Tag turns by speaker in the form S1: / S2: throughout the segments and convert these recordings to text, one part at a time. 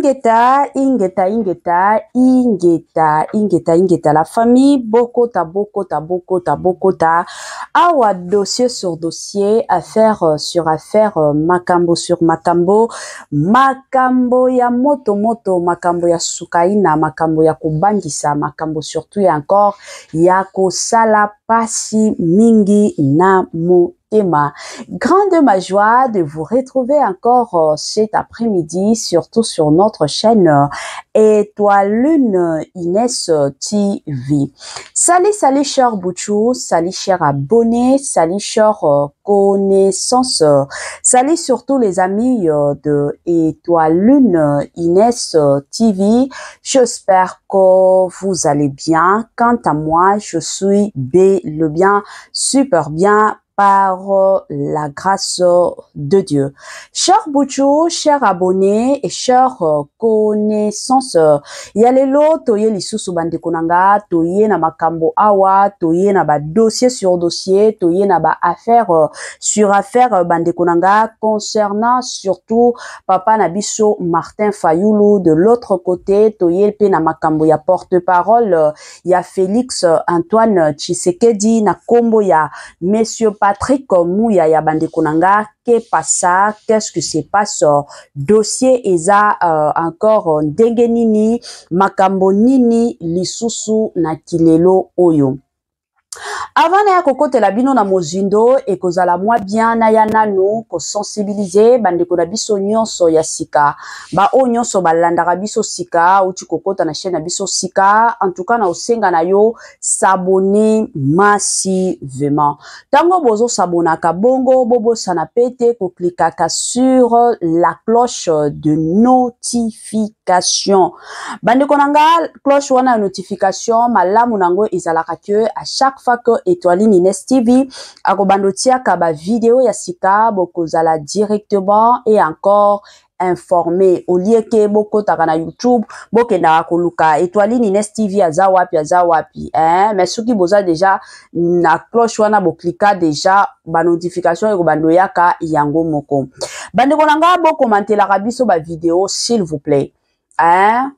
S1: Ingeta, Ingeta, Ingeta, Ingeta, Ingeta, Ingeta. La famille Bokota, Bokota, Bokota, Bokota. Awa dossier sur dossier, affaire sur affaire, makambo sur makambo, makambo ya moto moto, makambo ya sukaina, makambo ya kubandisa, makambo surtout et encore ya kosala pasi mingi na motema. Grande ma joie de vous retrouver encore cet après-midi, surtout sur notre chaîne Étoile Lune Inès TV. Salut, salut chers Bouchou, salut chers abonnés, salut chers connaissances, salut surtout les amis de Étoile Lune Inès TV. J'espère que vous allez bien. Quant à moi, je suis le bien, super bien, par la grâce de Dieu. Chers Bouchou, chers abonnés et chers connaissances, yalelo toye lisusu bande konanga, toye na makambo awa, toye na ba dossier sur dossier, toye na ba affaire sur affaire bande konanga concernant surtout papa nabiso Martin Fayulu. De l'autre côté, toye pe na makambo ya porte-parole ya Félix Antoine Tshisekedi na kombo ya Monsieur Patrick Mouya ya bande konanga. Qu'est ça? Qu'est-ce que se passe? Dossier eza encore ndenge nini, makambo nini lisusu na kilelo oyo. Avant na kokote la bino na mozindo et kozala mwa bien na ya nanu ko sensibiliser bande ko na biso nyonso ya sika ba o nyonso balandaka biso sika uti kokota na chaîne na biso sika. En tout cas na osenga na yo s'abonner massivement. Tango bozo s'abonaka bongo bobo sana pete ko klikaka sur la cloche de notification. Bande konanga cloche wana notification malamu nango izalaka que à chaque fois que Étoile Inès TV akobandotia kaba vidéo ya sika bokozala directement et encore informé au lieu que boko takana YouTube bokenda koluka Étoile Inès TV azawapi mais ceux qui boza déjà na cloche wana boklika déjà ba notification et kobandoyaka yango moko. Bande konanga bo commenter la biso ba vidéo s'il vous plaît.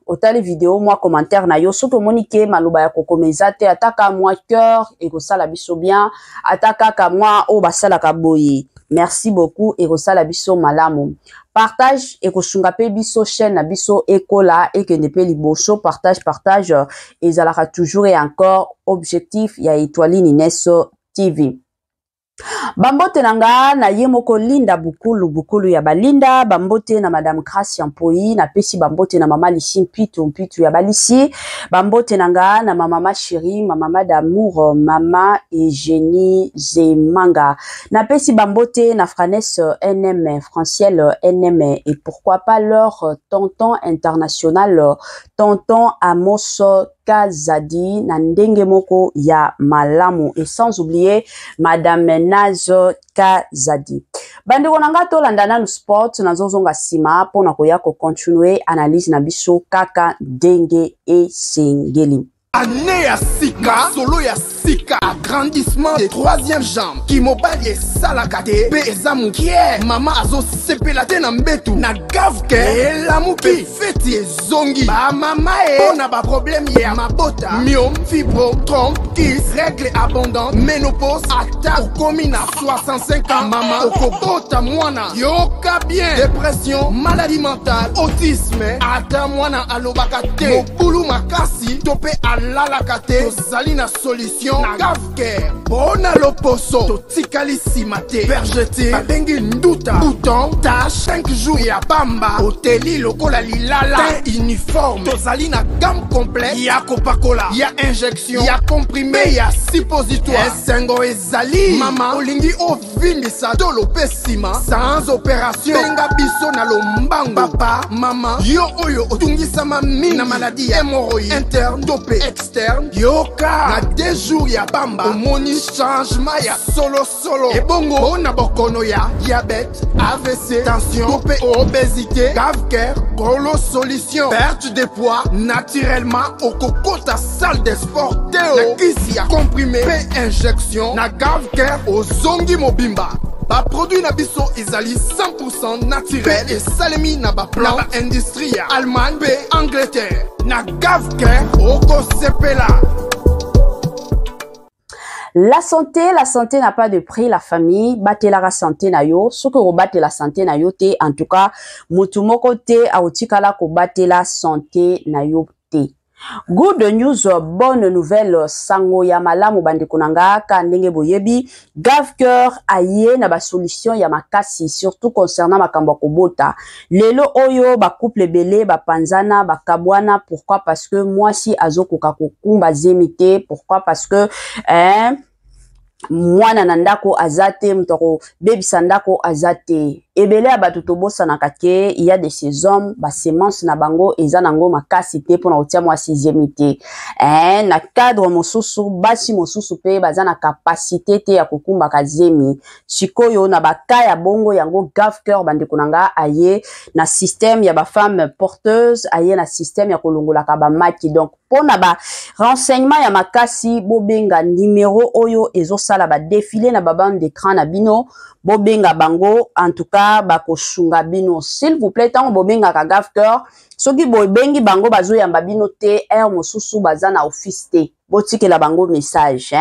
S1: Autant les vidéos, moi, commentaire, na yo, soto monique, maluba ya kokomezate, ataka moi cœur, et ko sala biso bien, ataka ka moi, o basala ka boye. Merci beaucoup, et ko sala biso malamu. Partage, et ko sungape biso chaîne, na biso ekola, et que ne pe liboso, partage, et zalaka toujours et encore, objectif, ya Étoile Inès TV. Bambote nanga na yemoko linda bukulu ya balinda, bambote na madame Gracia Mpoi, na pesi bambote na mama Lisi mpitu ya balisi, bambote nanga na mama chérie, mama d'amour, mama Eugénie Zemanga, na pesi bambote na Franesse NM, Franciel NM, et pourquoi pas leur tonton international, tonton Amos Kazadi na ndenge moko ya malamu, et sans oublier madame Nazo Kazadi. Bande konanga to landana no sport na zozonga sima pona koya ko continuer analyse na biso kaka ndenge e sengeli.
S2: Année ya sika, solo ya sika, agrandissement des troisième jambe, qui mobile salakate, pe ezamu kie, mama azo sepelate na mbetu, na gavke, elamuki, feti zongi, ba mama ona ba problème ya mabota, myome, fibrome, trompe, kiss, règle abondante, ménopause, ata, okomi na 65 ans, mama, okobota mwana, yoka bien, dépression, maladie mentale, autisme, ata mwana alobakate, mokulu makasi, tope alalakate, tozali na solution, na gavke, bona loposo, totikali simate, vergete, babengi nduta, bouton, tache, 5 jours ya bamba, oteli lokola lilala, uniforme, tozali na gamme complète, ya kopakola, ya injection, ya comprimé, ya suppositoire, esengo ezali, mama, olingi ovindisa, dolo pesima, sans opération, benga biso na lombangu, papa, mama, yo oyo, otungisama mina maladie, hémorroïde, interne, dopé, externe, yoka, na 2 jours ya bamba, omoni changement ya solo, et bongo, bona bokono ya, diabète, AVC, tension, dopé, obésité, cave-cœur, gros solution, perte de poids, naturellement, au coco ta salle de sport, théo, na kisi ya comprimé, P injection, na cave-cœur, au zongi mobimba. Ba produit na biso ezali 100% naturel et salemi na ba plan industriel Allemagne pe Angleterre na gavke oko sepela.
S1: La santé n'a pas de prix, la famille, batela la santé na yo, ce que batela la santé na yo te, en tout cas, mutumoko te, aotikala ko batela santé na yo te. Good news, bonne nouvelle, sango ya malamu bandeko nanga ka ndenge boyebi, Gavker aye na ba solution ya makasi, surtout concernant makambo kobota. Lelo oyo ba couple belé, ba panzana, ba kabwana, pourquoi? Parce que moi si azoko kakokumba zemite, pourquoi? Parce que mwana nandako azate mtoko baby sandako azate ebele abatu tobosa na kake il y a de ces hommes ba semence na bango eza nango makasi te pona otia mwa sixième te na cadre mosusu basi mosusu pe baza na capacité te ya kokumba kazemi sikoyo na baka ya bongo yango Gavker bandeko nanga aye na système ya ba femme porteuse aye na système ya kolongola ka ba maki donc pona ba renseignement ya makasi bobenga numéro oyo ezosala ba défilé na ba bande d'écran na bino bobenga bango en tout cas bakosunga bino s'il vous plaît tant bobenga ka Gavker soki bobengi bango bazoyamba bino te mosusu baza na office te botikela bango message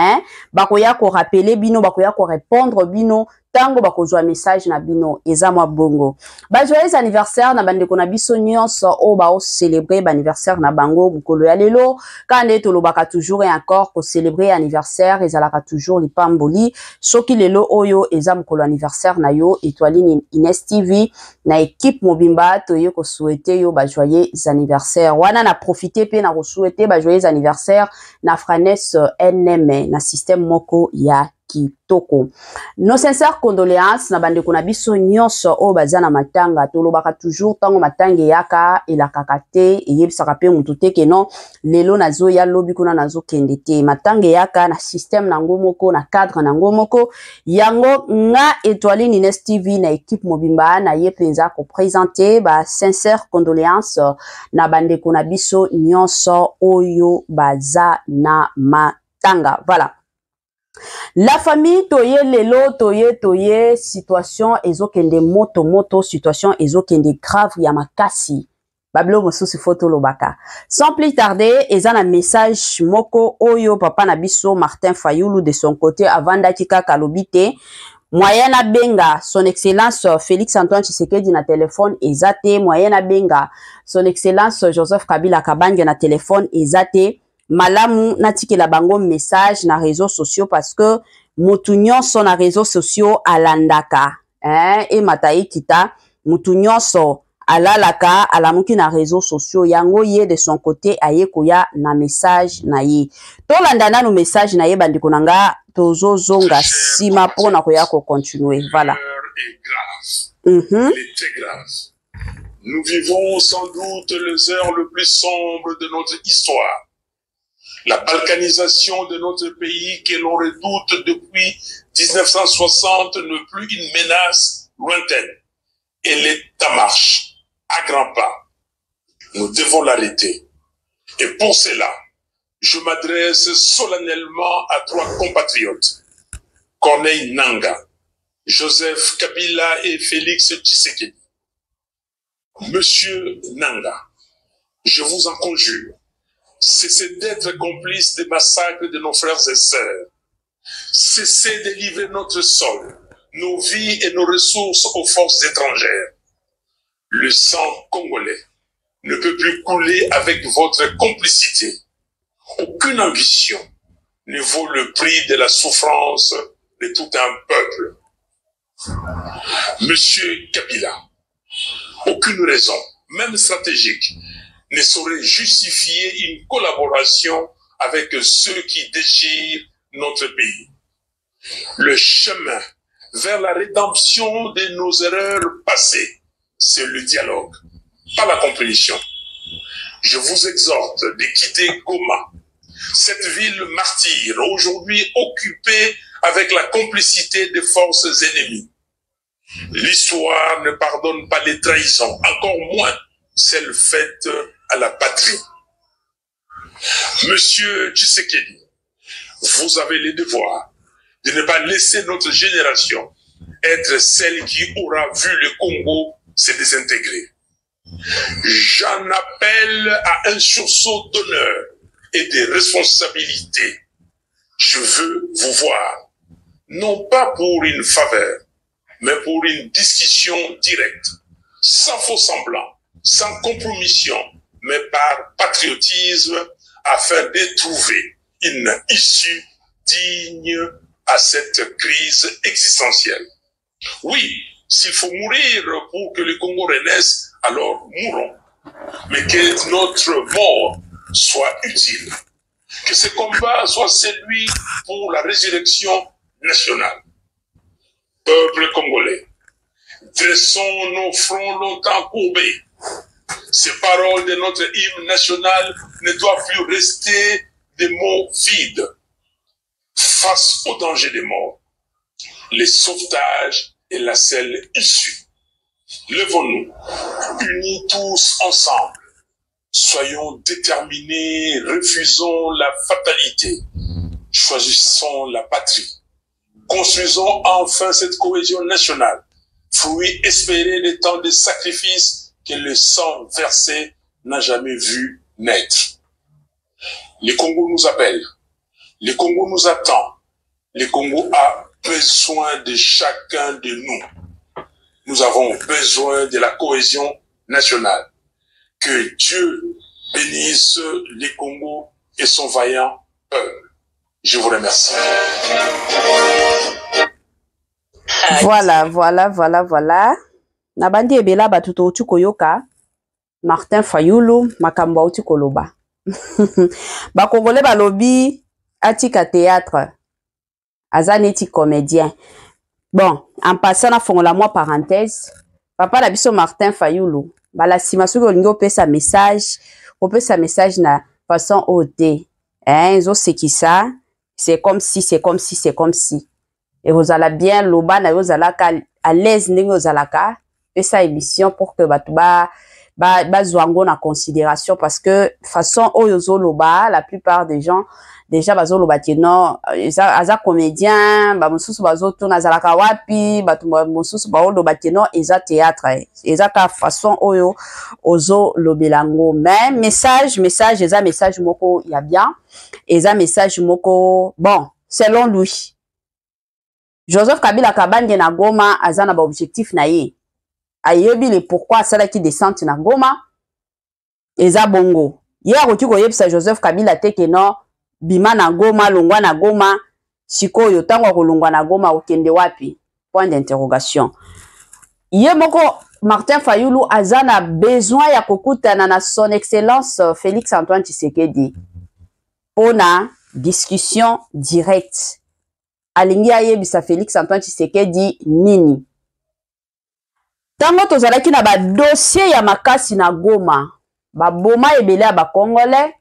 S1: bakoya ko rappeler bino bakoya ko répondre bino tango bakozwa message na bino eza mwa bongo ba joyeux anniversaire na bandeko na biso nyonso o ba o célébrer ba anniversaire na bango mukolo ya lelo kande tolobaka toujours et encore ko célébrer anniversaire ezalaka toujours lipamboli soki lelo oyo eza mukolo anniversaire na yo Étoiline Ines TV na équipe mobimba toye ko souhaiter yo ba joyeux anniversaire wana na profiter pe na ko souhaiter ba joyeux anniversaire na Franes NM na système moko ya kitoko. Nos sincères condoléances na bandeko na biso nyonso o baza na matanga tolobaka toujours tango matange yaka elakaka te eyebisaka pe mutu te ke non lelo nazo ya lobi kuna nazo kende te matange yaka na système nango moko na cadre nango moko yango nga Étoiline Ines TV na équipe mobimba na ye penza ko présenter ba sincères condoléances na bandeko na biso nyonso oyo baza na matanga. Voilà. La famille toye lelo toye situation ezokende moto situation ezokende grave ya makasi bablo mosusu photo lobaka sans plus tarder ezana message moko oyo papa na biso Martin Fayulu de son côté avanda kaka lobite moyena benga son excellence Félix Antoine Tshisekedi na téléphone ezate moyena benga son excellence Joseph Kabila Kabange na téléphone ezate malamu natikela bango message na réseaux sociaux parce que mutu nyonso na réseaux sociaux alandaka et matayi kita mutu nyonso alalaka alamuki na réseaux sociaux yango ye de son côté aye koya na message na ye tolanda na no message na ye bandiko nanga tozo zonga sima pona koya ko continuer voilà
S3: Elle est très grave. Nous vivons sans doute les heures les plus sombres de notre histoire. La balkanisation de notre pays que l'on redoute depuis 1960 n'est plus une menace lointaine. Elle est en marche, à grands pas. Nous devons l'arrêter. Et pour cela, je m'adresse solennellement à trois compatriotes, Corneille Nangaa, Joseph Kabila et Félix Tshisekedi. Monsieur Nangaa, je vous en conjure, cessez d'être complice des massacres de nos frères et sœurs. Cessez de livrer notre sol, nos vies et nos ressources aux forces étrangères. Le sang congolais ne peut plus couler avec votre complicité. Aucune ambition ne vaut le prix de la souffrance de tout un peuple. Monsieur Kabila, aucune raison, même stratégique, ne saurait justifier une collaboration avec ceux qui déchirent notre pays. Le chemin vers la rédemption de nos erreurs passées, c'est le dialogue, pas la compétition. Je vous exhorte de quitter Goma, cette ville martyre, aujourd'hui occupée avec la complicité des forces ennemies. L'histoire ne pardonne pas les trahisons, encore moins celles faites à la patrie. Monsieur Tshisekedi, vous avez le devoir de ne pas laisser notre génération être celle qui aura vu le Congo se désintégrer. J'en appelle à un sursaut d'honneur et de responsabilité. Je veux vous voir, non pas pour une faveur, mais pour une discussion directe, sans faux semblant, sans compromission, mais par patriotisme, afin de trouver une issue digne à cette crise existentielle. Oui, s'il faut mourir pour que le Congo renaisse, alors mourons. Mais que notre mort soit utile. Que ce combat soit celui pour la résurrection nationale. Peuple congolais, dressons nos fronts longtemps courbés. Ces paroles de notre hymne national ne doivent plus rester des mots vides. Face au danger des morts, le sauvetage est la seule issue. Levons-nous, unis tous ensemble. Soyons déterminés, refusons la fatalité. Choisissons la patrie. Construisons enfin cette cohésion nationale, fruit espéré des temps de sacrifice que le sang versé n'a jamais vu naître. Le Congo nous appelle, le Congo nous attend, le Congo a besoin de chacun de nous. Nous avons besoin de la cohésion nationale. Que Dieu bénisse le Congo et son vaillant peuple. Je vous remercie.
S1: Voilà. Nabandi ebela batuto uti koyoka. Martin Fayulu, makambo uti koloba. Bakongole balobi atika théâtre. Azaneti comédien. Bon, en passant à fond la moi parenthèse, papa la biso Martin Fayulu, bala sima soki olingi opesa message na façon OD. Ils ont sekisa, c'est comme si. Et vous allez bien loba na vous allez à l'aise ndenge vous allez pesa émission pour que ba zwango na considération parce que façon oyozo loba la plupart des gens déjà bazo loba non aza comédien ba mususu bazo tuna zalaka wapi ba mususu ba loba non eza théâtre eza ka façon oyo ozo lobelango mais message eza message moko ya bien eza message moko bon selon lui Joseph Kabila Kabange na Goma aza na ba objectif na ye ayebi le pourquoi sala ki descente na Goma eza bongo ye akoki koyebisa Joseph Kabila te ke no bima na Goma longwa na Goma sikoyo tango kolongwa na Goma okende wapi point d'interrogation ye moko Martin Fayulu aza na besoin ya kokutana na son excellence Félix Antoine Tshisekedi pona discussion directe alingi ayebisa Félix Antoine Tshisekedi nini tango tozalaki na ba dossier ya makasi na Goma ba boma ebele ya ba Congolais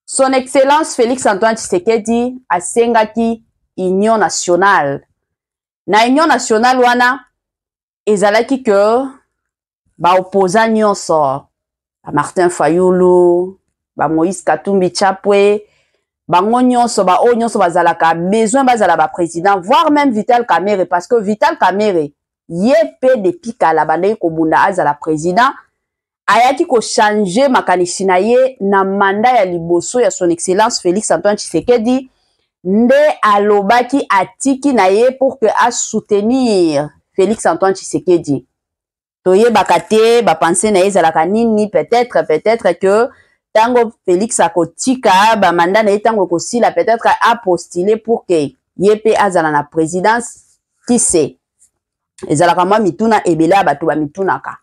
S1: son excellence Félix Antoine Tshisekedi asengaki union nationale na union nationale wana ezalaki que ba opposant nyonso ba Martin Fayulu ba Moïse Katumbi Chapwe bango nyonso ba o nyonso bazalaka besoin bazala ba président voire même Vital Kamerhe parce que Vital Kamerhe yepe depuis kala bandai kobunda azala président ayaki ko changer makanisi na ye na mandat ya liboso ya son excellence Félix Antoine Tshisekedi nde alobaki atiki na ye pour que a soutenir Félix Antoine Tshisekedi toye bakate ba penser na ye zalaka nini peut-être que tango Félix akotika ba mandat na ye tango kosila peut-être a postuler pour que yepe azala na présidence qui sait ezalaka mwa mituna ebela bato ba mitunaka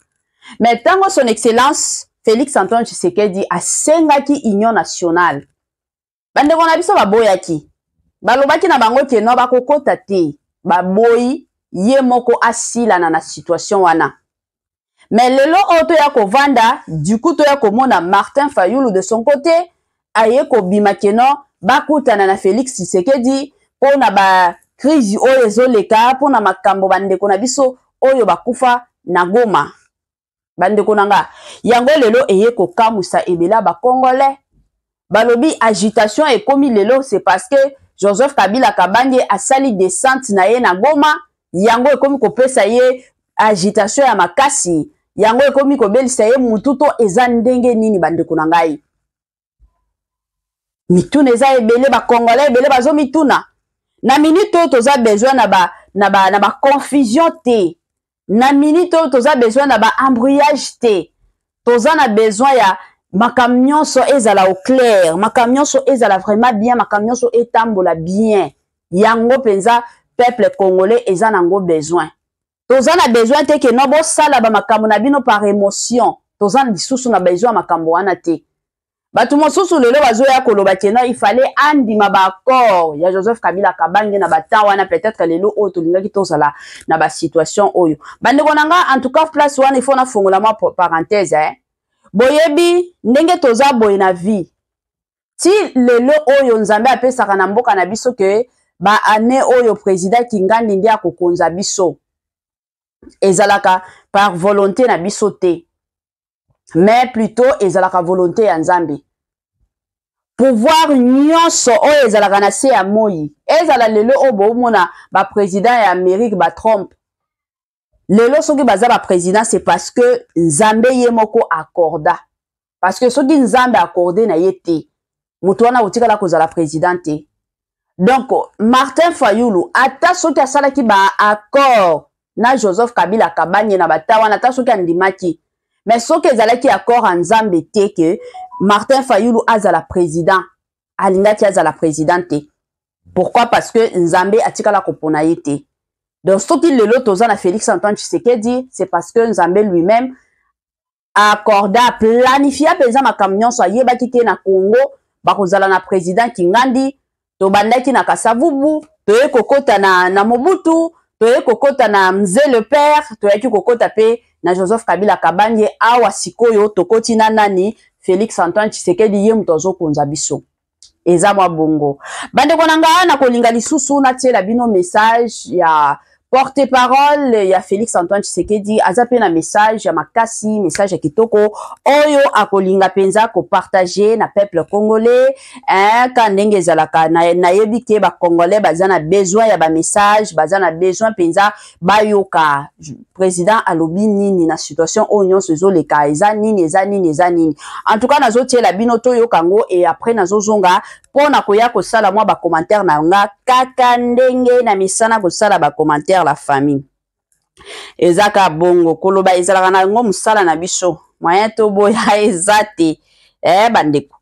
S1: mais tango son excellence Félix Antoine Tshisekedi asengaki union nationale bandeko na biso baboyaki balobaki na bango ke no bakokota te baboyi ye moko asilana na situation wana mais lelo oto ya kovanda du coup to ya komona Martin Fayulu de son côté aye kobima keno bakutana na Félix Tshisekedi pona ba crise oyo ezoleka pona makambo bandeko na biso oyo bakufa na Goma bandeko nanga yango lelo eye kokamusa ebela ba Congolais balobi agitation ekomi lelo c'est parce que Joseph Kabila Kabange asali descente na ye na Goma yango ekomi kopesa ye agitation ya makasi, yango ekomi kobelisa ye mutu to eza ndenge nini bandeko na ngai. Mituna eza ebele, ba Congolais ebele bazo mituna. Na minute oyo toza besoin na ba confusion te. Na minute oyo toza besoin na ba embrouillage te. Toza na besoin ya makambo nyonso ezala au clair, makambo nyonso ezala vraiment bien, makambo nyonso etambola bien. Yango penza peuple congolais eza nango besoin. Toza na besoin te ke no bo sala ba makambo na bino par émotion. Toza na lisusu na besoin makambo wana te. Batu mosusu lelo bazoya koloba kena il fallait andima ba accord ya Joseph Kabila Kabange na bata wana peut-être lelo oyo tolingaki tozala na ba situation oyo. Bandeko nanga en tout cas place wana il faut na fongola ma parenthèse boyebi ndenge toza boye na vie. Ti lelo oyo Nzambe apesaka na mboka na biso ke ba année oyo président Kingandi ndia kokonza biso. Ezalaka par volonté na biso te. Mais plutôt ezalaka volonté ya Nzambe. Pouvoir nyonso oyo ezalaka na se ya moi. Ezala lelo obo mona ba président ya Amérique ba Trump. Lelo soki baza ba président c'est parce que Nzambe ye moko accorda. Parce que soki Nzambe accordé na yete. Mutu wana utikala kozala président te. Donc Martin Fayulu ata soki asalaki ba accord na Joseph Kabila Kabange na batawa ata soki andimaki. Mais soki ezalaki accord en Nzambe te que Martin Fayulu azala président, alingati azala présidente. Pourquoi? Parce que Nzambe atikala kopona yete. Donc soki lelo toza na Félix Antoine Tshisekedi, c'est parce que Nzambe lui-même a accordé, a planifié penza makambo nyonso ayebaki ke na Congo bakozala na président Kingandi, to bandaki na Kasavubu, toye kokota na Mobutu, toye kokota na Mzee le Père, toye kokota pe na Joseph Kabila Kabange awa sikoyo tokoti na nani Félix Antoine Tshisekedi ye mutozo konza biso. Eza mwa bongo. Bandeko nanga na kolinga lisusu na tiela bino message ya porte-parole ya Félix Antoine Tshisekedi azape na message ya makasi, message ya kitoko oyo akolinga penza ko partager na peuple congolais ka ndenge ezalaka na yebi ke ba congolais bazana besoin ya ba message, bazana besoin penza bayoka président alobi nini na situation oyo nyonso ezoleka eza nini eza nini eza nini. En tout cas nazo tiela bino to yokango et après nazo zonga pona koya ko sala mwa ba commentaire na nga kaka ndenge na misana ko sala ba commentaire la famille. Ezaka bongo koloba ezalaka na ngo musala na biso moyen to boya ezate bandeko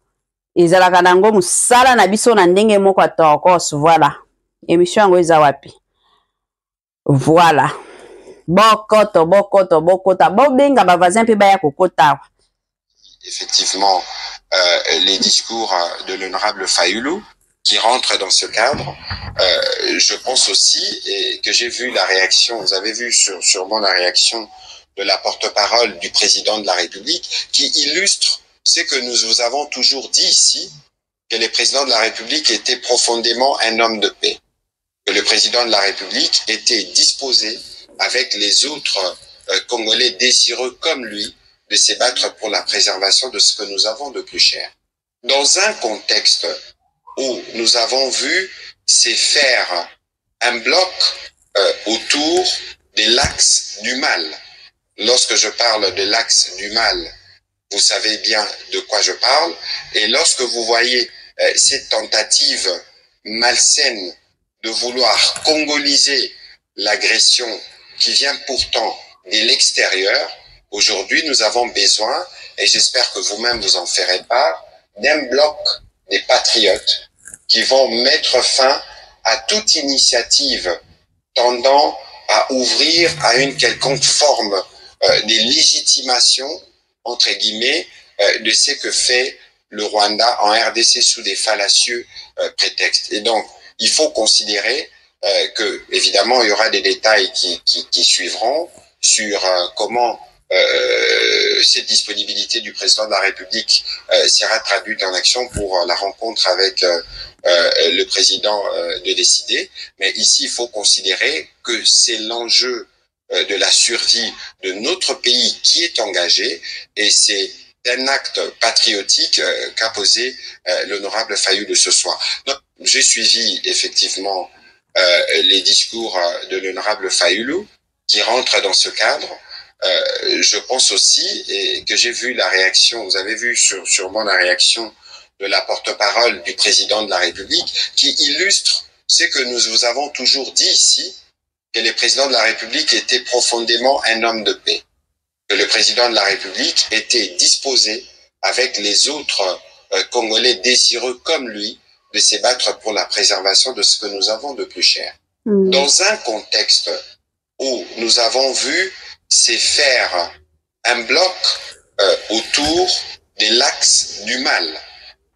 S1: ezalaka na ngo musala na biso na ndenge moko atokos. Voilà émission yango eza wapi. Voilà bokoto bobenga ba voisin pe baya kokota.
S4: Effectivement les discours de l'honorable Fayulu qui rentre dans ce cadre. Je pense aussi, et que j'ai vu la réaction, vous avez vu sûrement la réaction de la porte-parole du président de la République, qui illustre ce que nous vous avons toujours dit ici, que le président de la République était profondément un homme de paix, que le président de la République était disposé, avec les autres Congolais désireux comme lui, de se battre pour la préservation de ce que nous avons de plus cher. Dans un contexte où nous avons vu se faire un bloc autour de l'axe du mal. Lorsque je parle de l'axe du mal, vous savez bien de quoi je parle. Et lorsque vous voyez cette tentative malsaine de vouloir congoliser l'agression qui vient pourtant de l'extérieur, aujourd'hui nous avons besoin, et j'espère que vous-même vous en ferez part, d'un bloc des patriotes qui vont mettre fin à toute initiative tendant à ouvrir à une quelconque forme de légitimation, entre guillemets, de ce que fait le Rwanda en RDC sous des fallacieux prétextes. Et donc, il faut considérer que, évidemment, il y aura des détails qui suivront sur comment cette disponibilité du président de la République sera traduite en action pour la rencontre avec le président de décider. Mais ici, il faut considérer que c'est l'enjeu de la survie de notre pays qui est engagé, et c'est un acte patriotique qu'a posé l'honorable Fayulu de ce soir. Donc, j'ai suivi effectivement les discours de l'honorable Fayulu qui rentrent dans ce cadre. Je pense aussi, et que j'ai vu la réaction, vous avez vu sûrement la réaction de la porte-parole du président de la République, qui illustre ce que nous vous avons toujours dit ici, que le président de la République était profondément un homme de paix, que le président de la République était disposé, avec les autres Congolais désireux comme lui, de se battre pour la préservation de ce que nous avons de plus cher. Dans un contexte où nous avons vu se faire un bloc autour de l'axe du mal.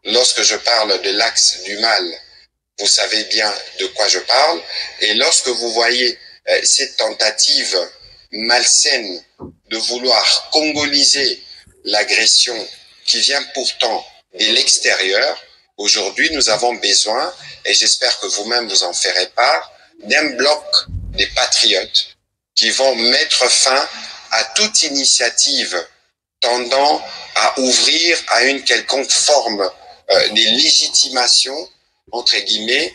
S4: Lorsque je parle de l'axe du mal, vous savez bien de quoi je parle. Et lorsque vous voyez cette tentative malsaine de vouloir congoliser l'agression qui vient pourtant de l'extérieur, aujourd'hui nous avons besoin, et j'espère que vous-même vous en ferez part, d'un bloc des patriotes qui vont mettre fin à toute initiative tendant à ouvrir à une quelconque forme de légitimation, entre guillemets,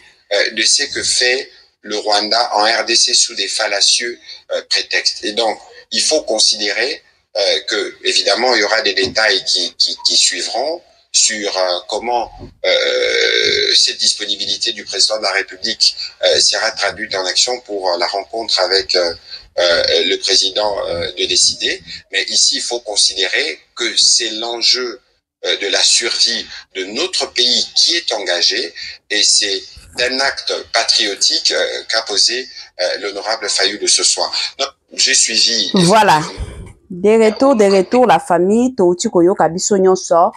S4: de ce que fait le Rwanda en RDC sous des fallacieux prétextes. Et donc, il faut considérer que, évidemment, il y aura des détails qui suivront sur comment cette disponibilité du président de la République sera traduite en action pour la rencontre avec le président de décider. Mais ici, il faut considérer que c'est l'enjeu de la survie de notre pays qui est engagé, et c'est un acte patriotique qu'a posé l'honorable Fayulu ce soir. Donc, j'ai suivi...
S1: Voilà. Des retours, la famille, Touti Koyo Kabiso Nyonso,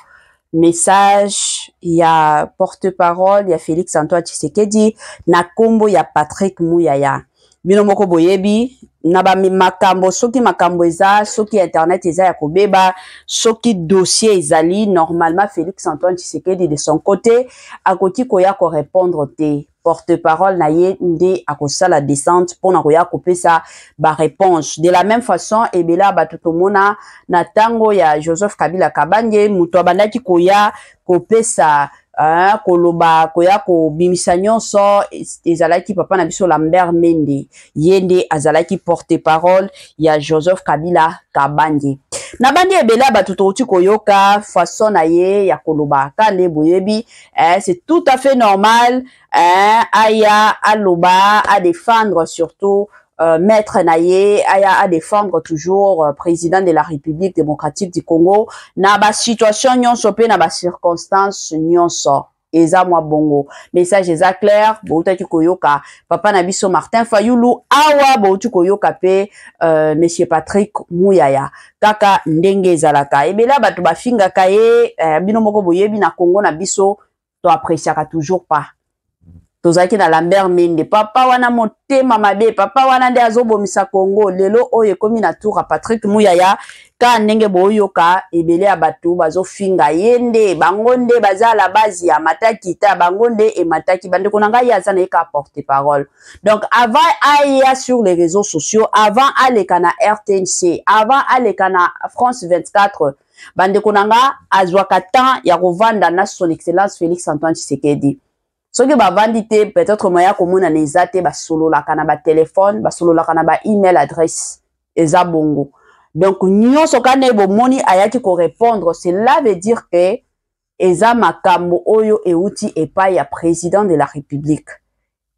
S1: message, il y a porte-parole, il y a Félix Antoine Tshisekedi, na kombo, il y a Patrick Mouyaya. Bino moko boyebi, naba makambo, soki makambo eza, soki internet eza ya kobeba, soki dossier ezali, normalement Félix Antoine Tshisekedi de son côté, akoti koya ko répondre te. Porte-parole na ye nde akosa la descente pour na koya kopesa ba réponse. De la même façon, ebela batutomona na tango ya Joseph Kabila Kabange, muto abandaki koya kopesa koloba koya ko bimisa nyonso ezalaki papa na biso Lambert Mende yende azalaki porte-parole ya Joseph Kabila Kabange. Na bandi ebela batutoti koyoka façon na ye ya koloba kale boyebi c'est tout à fait normal aya aloba à défendre surtout maître Naye aya à défendre toujours président de la République démocratique du Congo na ba situation nyonso pe na ba circonstance nyonso eza mwa bongo message eza clair boutaki koyoka papa na biso Martin Fayulu awa boutu koyoka pe monsieur Patrick Mouyaya kaka ndenge ezalaka ebela bato bafingaka ye bino moko boyebi na Congo na biso to appréciaka toujours pas tozaki na Lambert Mende papa wana motema mabe papa wana nde azobomisa Congo lelo oyo ekomi na tour a Patrick Mouyaya ka ndenge boyoka ebele ya bato bazofinga yende bango nde baza la base ya mataki ta bango nde e mataki bande konanga yaza na ka porter parole. Donc avant aya sur les réseaux sociaux, avant aleka na RTNC, avant aleka na France 24, bande konanga azwaka temps ya kovanda na son excellence Félix Antoine Tshisekedi. Soki ba vandite peut-être moya komona na ezate ba solo la kana ba téléphone, ba solo la kana ba email adresse eza bongo. Donc nyonso kana bo moni ayaki ko répondre, cela veut dire que eza makambo oyo euti epai ya président de la République.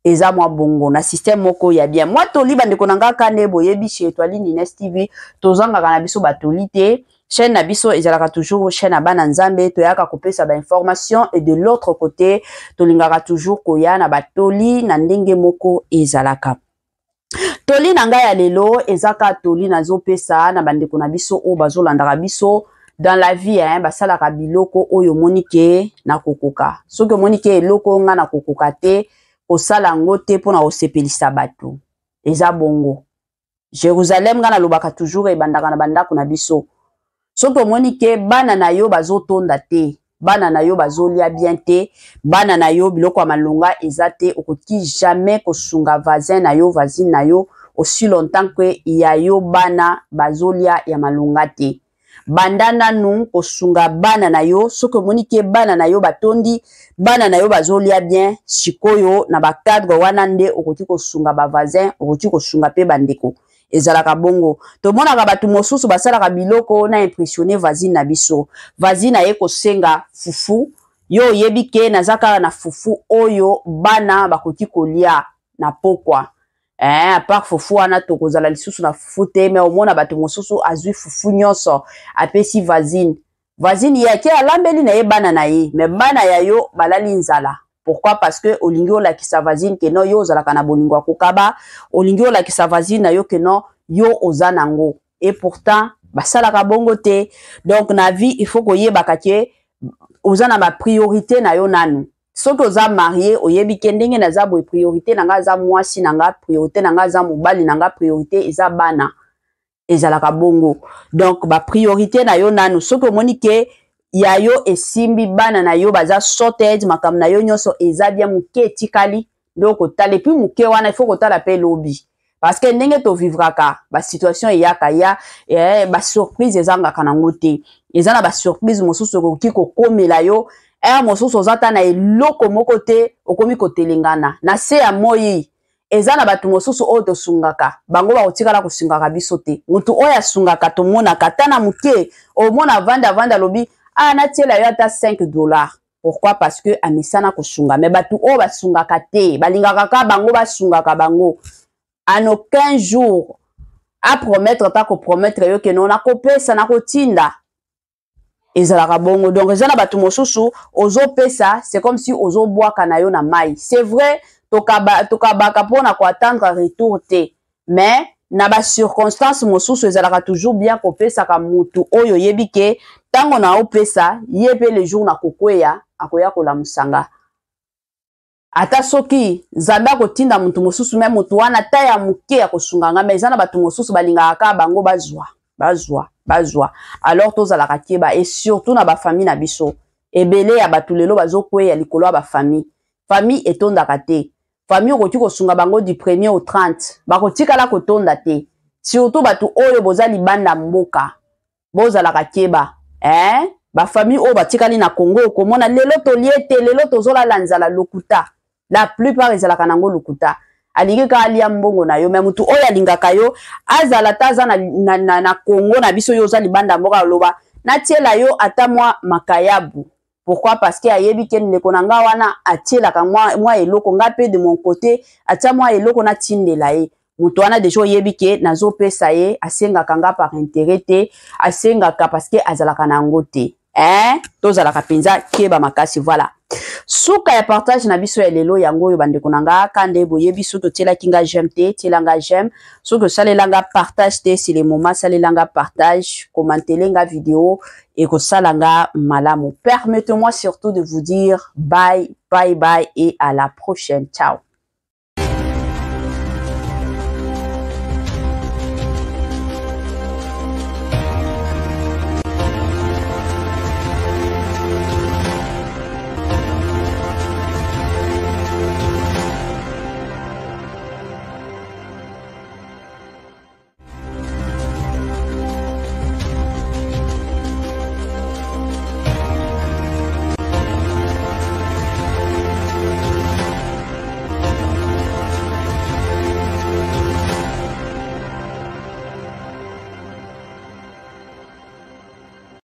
S1: Eza mwa bongo na système moko ya bien. Moi toli bande konanga kana boyebi chez Étoile Nines TV, tozanga kana biso batolite. Chaîne Nabiso ezalaka toujours chaîne à Bananzambe toyaka kopesa ba information et de l'autre côté tolingaka toujours koya na batoli na ndenge moko ezalaka. Toli nanga ya lelo ezaka toli nazo pesa na bandeko na biso o bazolandaka biso dans la vie basalaka biloko oyo monike na kokoka. Soki monike eloko nga na kokoka te osala ngo te pona osepelisa bato. Eza bongo. Jérusalem nga na lobaka toujours ebandaka na bandako na biso. Soki monike bana na yo bazotonda te, bana na yo bazolia bien te, bana na yo biloko ya malonga eza te, okoki jamais kosunga voisin na yo, voisine na yo aussi longtemps que ya yo bana bazolia ya malonga te. banda nanu kosunga bana na yo soki omoni ke bana na yo batondi bana na yo bazolia bien sikoyo na bacadre wana nde okoki kosunga bavoisin okoki kosunga mpe bandeko ezalaka bongo tomonaka bato mosusu basalaka biloko na impressionne voisine na biso voisine aye kosenga fufu yo oyebi ke naza kaka na fufu oyo bana bakoki kolia na pokwa à part fufu wana tokozala lisusu na fufu te mais omona bato mosusu azwi fufu nyonso apesi voisine yake alambeli na ye bana na ye mais bana ya yo balali nzala pourquoi parce que olingi olakisa voisine ke no yo ozalaka na bolingo ya kokaba olingi olakisa voisine na yo ke no yo oza nango et pourtant basalaka bongo te donc na vie il faut koyebaka ke oza na ba priorité na yo nanu soki oza marié oyebi ke ndenge naza boye priorité nanga aza mwasi nanga priorité nanga aza mobali nanga priorité eza bana ezalaka bongo donc ba priorité na yo nanu soki omoni ke ya yo esimbi bana na yo baza sorted makambo na yo nyonso eza bien muke etikali donc otala epuis muke wana il faut kotala pe lobi parce que ndenge tovivraka ba situation eyaka ya ba surprise ezangaka nango te eza na ba surprise mosusu okoki kokomela yo mosusu ozata na eloko moko te okomi kotelengana na se ya moi eza na bato mosusu oyo tosungaka bango bakotikala kosungaka biso te mutu oyo asungaka tomonaka ta na muke omona vanda lobi natiela yo ata $5 pourquoi parce que amesana kosunga mais bato oyo basungaka te balingaka ka bango basungaka bango en aucun jour a promettre ta kopromettre yo ke non nakopesa nakotinda ezalaka bongo donc eza na bato mosusu ozopesa c'est comme si ozobwaka na yo na mai c'est vrai tokabaka mpona koattendre retour te mais na ba circonstance mosusu ezalaka toujours bien kopesaka mutu oyo yebi ke tango na opesa ye pe le jour na kokweya akoya kolamusanga ata soki nzambe akotinda mutu mosusu me mutu wana ta ya muke ya kosunganga mais eza na bato mosusu balingaka ka bango bazwa alors tozalaka keba et surtout na bafamille na biso ebele ya bato lelo bazokweya likolo ya bafamille famille etondaka te famille okoki kosunga bango du 1er au 30 bakotikala kotonda te surtout bato oyo boza libanda mboka bozalaka keba bafamille oyo batikali na Congo okomona lelo tolie te lelo tozolala nzala lokuta la plupart ezalaka nango lokuta alingi ka alia mbongo na yo mais mutu oyo alingaka yo azala taza na Congo na biso yo oza libanda mboka loba natiela yo ata mwa makayabu pourquoi parce que ayebi ke ndeko na nga wana atielaka mwa eloko nga pe de mon côté atia mwa eloko na tindela ye mutu wana deja oyebi ke nazopesa ye asengaka nga par intérêt te asengaka parce que azalaka na yango te tozalaka penza keba makasi voilà suka ya partage na biso ya lelo yango oyo bandeko na nga kande boyebi so totielaki nga j'aime te tielanga j'aime soki osalelanga partage te si le moment salelanga partage commentelenga vidéo et kosalanga malamu. Permettez-moi surtout de vous dire bye et à la prochaine. Ciao.